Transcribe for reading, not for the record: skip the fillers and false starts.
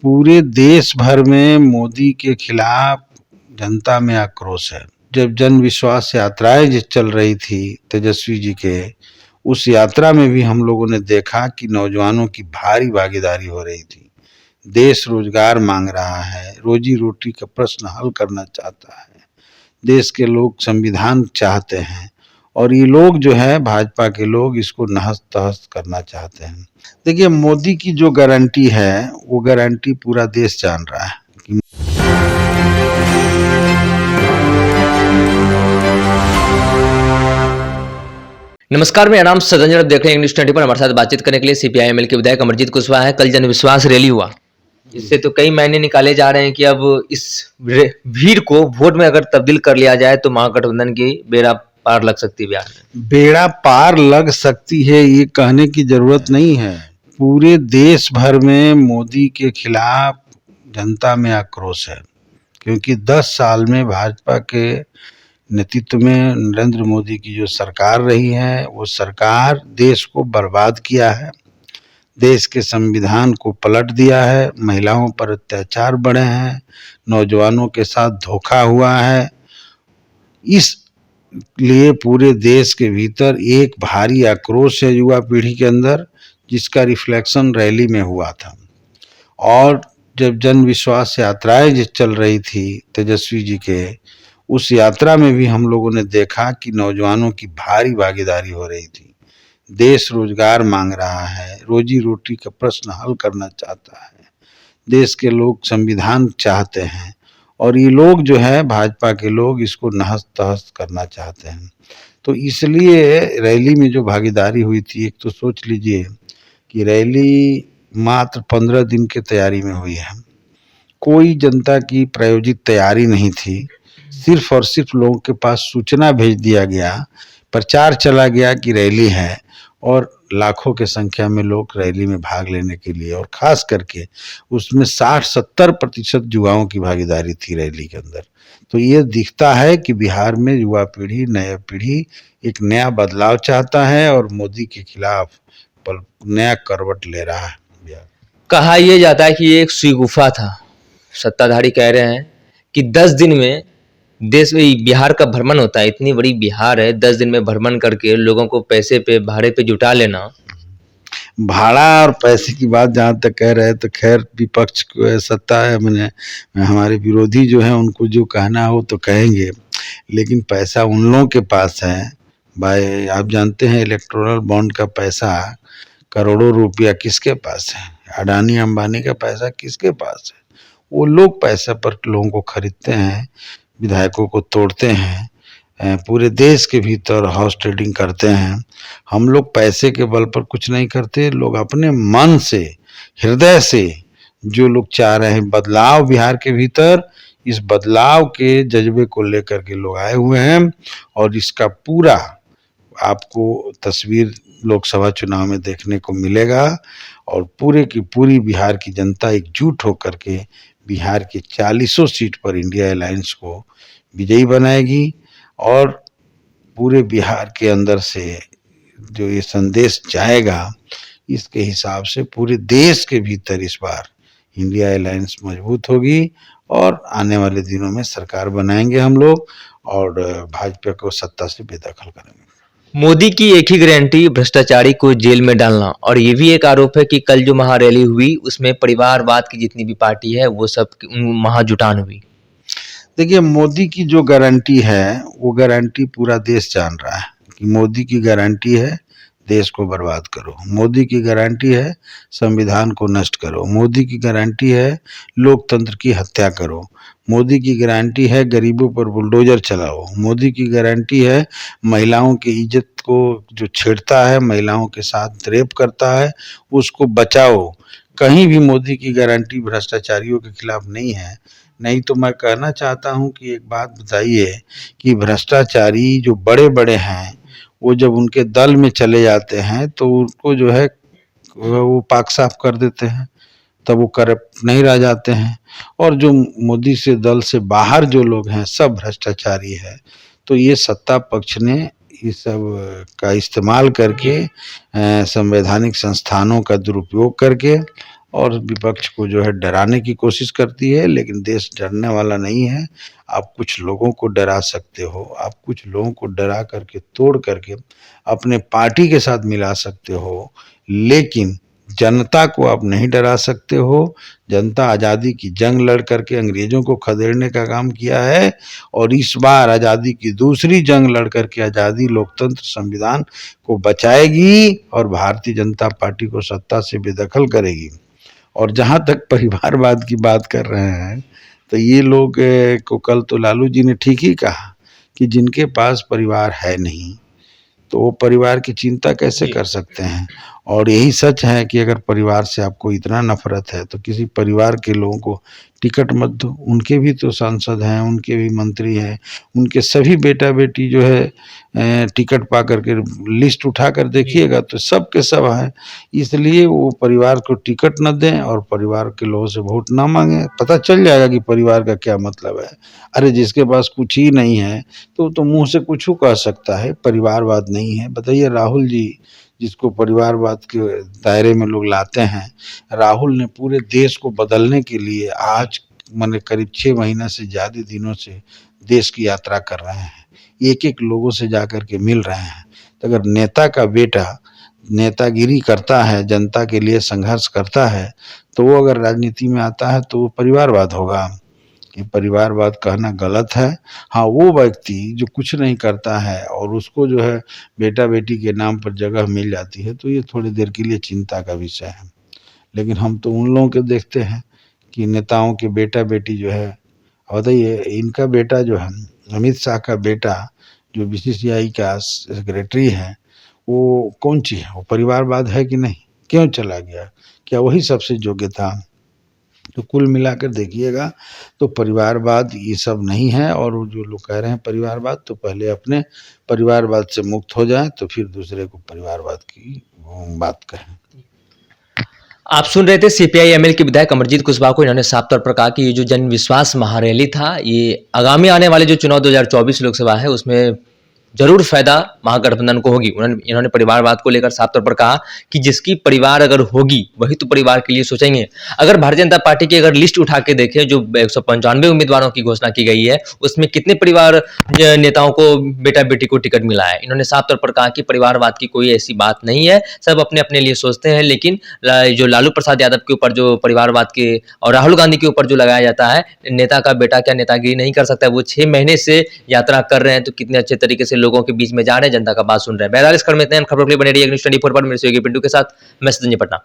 पूरे देश भर में मोदी के खिलाफ जनता में आक्रोश है। जब जन विश्वास यात्राएं जो चल रही थी तेजस्वी जी के, उस यात्रा में भी हम लोगों ने देखा कि नौजवानों की भारी भागीदारी हो रही थी। देश रोजगार मांग रहा है, रोजी रोटी का प्रश्न हल करना चाहता है, देश के लोग संविधान चाहते हैं और ये लोग जो है भाजपा के लोग इसको नहस तहस करना चाहते हैं। देखिए, मोदी की जो गारंटी है वो गारंटी पूरा देश जान रहा है कि नमस्कार, मेरा नाम सदन। आप देख रहे हैं इंग्लिश 20 पर। हमारे साथ बातचीत करने के लिए सीपीआई-एमएल के विधायक अमरजीत कुशवाहा है। कल जन विश्वास रैली हुआ, इससे तो कई मायने निकाले जा रहे हैं कि अब इस भीड़ को वोट में अगर तब्दील कर लिया जाए तो महागठबंधन की बेड़ा पार लग सकती है। बिहार में बेड़ा पार लग सकती है, ये कहने की जरूरत नहीं है। पूरे देश भर में मोदी के खिलाफ जनता में आक्रोश है, क्योंकि 10 साल में भाजपा के नेतृत्व में नरेंद्र मोदी की जो सरकार रही है, वो सरकार देश को बर्बाद किया है, देश के संविधान को पलट दिया है, महिलाओं पर अत्याचार बढ़े हैं, नौजवानों के साथ धोखा हुआ है। इस लिए पूरे देश के भीतर एक भारी आक्रोश है युवा पीढ़ी के अंदर, जिसका रिफ्लेक्शन रैली में हुआ था। और जब जन विश्वास यात्राएं जो चल रही थी तेजस्वी जी के, उस यात्रा में भी हम लोगों ने देखा कि नौजवानों की भारी भागीदारी हो रही थी। देश रोजगार मांग रहा है, रोजी रोटी का प्रश्न हल करना चाहता है, देश के लोग संविधान चाहते हैं और ये लोग जो है भाजपा के लोग इसको नहस तहस करना चाहते हैं। तो इसलिए रैली में जो भागीदारी हुई थी, एक तो सोच लीजिए कि रैली मात्र 15 दिन की तैयारी में हुई है। कोई जनता की प्रायोजित तैयारी नहीं थी, सिर्फ और सिर्फ लोगों के पास सूचना भेज दिया गया, प्रचार चला गया कि रैली है और लाखों के संख्या में लोग रैली में भाग लेने के लिए, और खास करके उसमें 60-70% युवाओं की भागीदारी थी रैली के अंदर। तो ये दिखता है कि बिहार में युवा पीढ़ी, नया पीढ़ी एक नया बदलाव चाहता है और मोदी के खिलाफ नया करवट ले रहा है। कहा यह जाता है कि ये एक सुई गुफा था। सत्ताधारी कह रहे हैं कि 10 दिन में देश में बिहार का भ्रमण होता है। इतनी बड़ी बिहार है, 10 दिन में भ्रमण करके लोगों को पैसे पे, भाड़े पे जुटा लेना। भाड़ा और पैसे की बात जहाँ तक कह रहे हैं तो खैर विपक्ष को सत्ता है, मैंने हमारे विरोधी जो है उनको जो कहना हो तो कहेंगे, लेकिन पैसा उन लोगों के पास है। भाई आप जानते हैं इलेक्टोरल बॉन्ड का पैसा करोड़ों रुपया किसके पास है? अडानी अंबानी का पैसा किसके पास है? वो लोग पैसा पर लोगों को खरीदते हैं, विधायकों को तोड़ते हैं, पूरे देश के भीतर हाउस ट्रेडिंग करते हैं। हम लोग पैसे के बल पर कुछ नहीं करते, लोग अपने मन से, हृदय से जो लोग चाह रहे हैं बदलाव बिहार के भीतर, इस बदलाव के जज्बे को लेकर के लोग आए हुए हैं और इसका पूरा आपको तस्वीर लोकसभा चुनाव में देखने को मिलेगा और पूरे की पूरी बिहार की जनता एकजुट होकर के बिहार के 40 सीट पर इंडिया अलायंस को विजयी बनाएगी और पूरे बिहार के अंदर से जो ये संदेश जाएगा, इसके हिसाब से पूरे देश के भीतर इस बार इंडिया अलायंस मजबूत होगी और आने वाले दिनों में सरकार बनाएंगे हम लोग और भाजपा को सत्ता से बेदखल करेंगे। मोदी की एक ही गारंटी, भ्रष्टाचारी को जेल में डालना। और ये भी एक आरोप है कि कल जो महारैली हुई उसमें परिवारवाद की जितनी भी पार्टी है वो सब महाजुटान हुई। देखिए, मोदी की जो गारंटी है वो गारंटी पूरा देश जान रहा है कि मोदी की गारंटी है देश को बर्बाद करो, मोदी की गारंटी है संविधान को नष्ट करो, मोदी की गारंटी है लोकतंत्र की हत्या करो, मोदी की गारंटी है गरीबों पर बुलडोजर चलाओ, मोदी की गारंटी है महिलाओं की इज्जत को जो छेड़ता है, महिलाओं के साथ रेप करता है, उसको बचाओ। कहीं भी मोदी की गारंटी भ्रष्टाचारियों के खिलाफ नहीं है। नहीं तो मैं कहना चाहता हूं कि एक बात बताइए कि भ्रष्टाचारी जो बड़े बड़े हैं वो जब उनके दल में चले जाते हैं तो उनको जो है वो पाक साफ कर देते हैं, तब वो करप्ट नहीं रह जाते हैं। और जो मोदी से दल से बाहर जो लोग हैं सब भ्रष्टाचारी है। तो ये सत्ता पक्ष ने इस सब का इस्तेमाल करके संवैधानिक संस्थानों का दुरुपयोग करके और विपक्ष को जो है डराने की कोशिश करती है, लेकिन देश डरने वाला नहीं है। आप कुछ लोगों को डरा सकते हो, आप कुछ लोगों को डरा करके, तोड़ करके अपने पार्टी के साथ मिला सकते हो, लेकिन जनता को आप नहीं डरा सकते हो। जनता आज़ादी की जंग लड़ करके अंग्रेजों को खदेड़ने का काम किया है, और इस बार आज़ादी की दूसरी जंग लड़ करके आज़ादी, लोकतंत्र, संविधान को बचाएगी और भारतीय जनता पार्टी को सत्ता से बेदखल करेगी। और जहाँ तक परिवारवाद की बात कर रहे हैं, तो ये लोग को कल तो लालू जी ने ठीक ही कहा कि जिनके पास परिवार है नहीं, तो वो परिवार की चिंता कैसे जी। कर सकते हैं। और यही सच है कि अगर परिवार से आपको इतना नफरत है, तो किसी परिवार के लोगों को टिकट मत दो। उनके भी तो सांसद हैं, उनके भी मंत्री हैं, उनके सभी बेटा बेटी जो है टिकट पा करके लिस्ट उठा कर देखिएगा तो सब के सब हैं। इसलिए वो परिवार को टिकट न दें और परिवार के लोगों से वोट ना मांगें। पता चल जाएगा कि परिवार का क्या मतलब है। अरे जिसके पास कुछ ही नहीं है तो मुंह से कुछ कह सकता है, परिवारवाद नहीं है। बताइए राहुल जी, जिसको परिवारवाद के दायरे में लोग लाते हैं, राहुल ने पूरे देश को बदलने के लिए आज माने करीब 6 महीना से ज़्यादा दिनों से देश की यात्रा कर रहे हैं, एक एक लोगों से जा कर के मिल रहे हैं। तो अगर नेता का बेटा नेतागिरी करता है, जनता के लिए संघर्ष करता है, तो वो अगर राजनीति में आता है तो वो परिवारवाद होगा। ये परिवारवाद कहना गलत है। हाँ, वो व्यक्ति जो कुछ नहीं करता है और उसको जो है बेटा बेटी के नाम पर जगह मिल जाती है, तो ये थोड़ी देर के लिए चिंता का विषय है। लेकिन हम तो उन लोगों के देखते हैं कि नेताओं के बेटा बेटी जो है, बताइए इनका बेटा जो है, अमित शाह का बेटा जो बीसीसीआई का सेक्रेटरी है, वो कौन सी है, वो परिवारवाद है कि नहीं? क्यों चला गया? क्या वही सबसे योग्य था? तो कुल मिलाकर देखिएगा तो परिवारवाद ये सब नहीं है। और वो जो लोग कह रहे हैं परिवारवाद, तो पहले अपने परिवारवाद से मुक्त हो जाएं, तो फिर दूसरे को परिवारवाद की बात कहें। आप सुन रहे थे सीपीआई एमएल के विधायक अमरजीत कुशवाहा को। इन्होंने साफ तौर पर कहा कि ये जो जन विश्वास महारैली था, ये आगामी आने वाले जो चुनाव 2024 लोकसभा है उसमें जरूर फायदा महागठबंधन को होगी। इन्होंने परिवारवाद को लेकर साफ तौर पर कहा कि जिसकी परिवार अगर होगी वही तो परिवार के लिए सोचेंगे। अगर भारतीय जनता पार्टी की अगर लिस्ट उठा के देखें, जो 195 उम्मीदवारों की घोषणा की गई है, उसमें कितने परिवार नेताओं को बेटा बेटी को टिकट मिला है। इन्होंने साफ तौर पर कहा कि परिवारवाद की कोई ऐसी बात नहीं है, सब अपने अपने लिए सोचते हैं। लेकिन जो लालू प्रसाद यादव के ऊपर जो परिवारवाद के और राहुल गांधी के ऊपर जो लगाया जाता है, नेता का बेटा क्या नेतागिरी नहीं कर सकता है, वो 6 महीने से यात्रा कर रहे हैं, तो कितने अच्छे तरीके से लोगों के बीच में जा रहे हैं, जनता का बात सुन रहे हैं। बहरहाल इस खबर में इतने खबरों के लिए बने रहिए न्यूज़ 24 पर। मेरे सहयोगी पिंटू के साथ मैं सतंजय पटना।